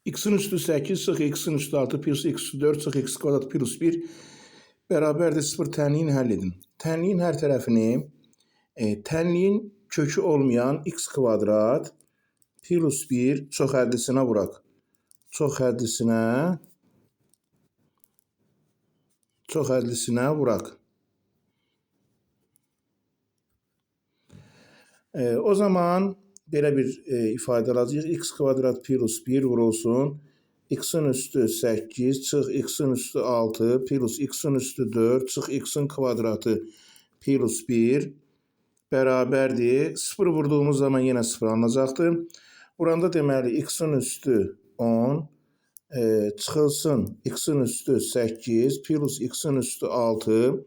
X'in üstü 8 çıx x'in üstü 6 plus x üstü 4 çıx x kvadrat plus 1 bərabərdir 0 tənliyin həll edin. Tənliyin hər tərəfini tənliyin kökü olmayan x kvadrat plus 1 çox həddisinə vuraq. Çox həddisinə vuraq. O zaman belə bir ifadə alacağıq. X kvadrat plus 1 vurulsun. X'in üstü 8 çıx x'in üstü 6 plus x'in üstü 4 çıx x'in kvadratı plus 1 bərabərdir. 0 vurduğumuz zaman yenə 0 alınacaqdır. Buranda deməli x'in üstü 10 çıxılsın x'in üstü 8 plus x'in üstü 6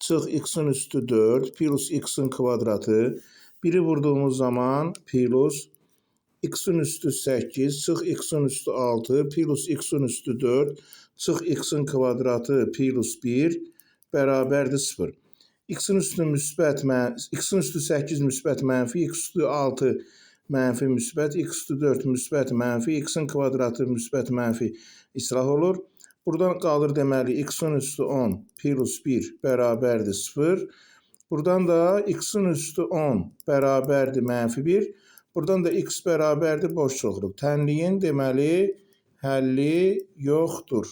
çıx x'in üstü 4 plus x'in kvadratı 1'i vurduğumuz zaman plus x'in üstü 8 çıx x'in üstü 6 plus x'in üstü 4 çıx x'in kvadratı plus 1 bərabərdir 0. X'in üstü müsbət, x'in üstü 8 müsbət mənfi, x üstü 6 mənfi müsbət, x üstü 4 müsbət mənfi, x'in kvadratı müsbət mənfi islah olur. Buradan qalır deməli x'in üstü 10 plus 1 bərabərdir 0. Buradan da x'in üstü 10 bərabərdir mənfi 1. Buradan da x bərabərdir boş çoxluq. Tənliyin deməli həlli yoxdur.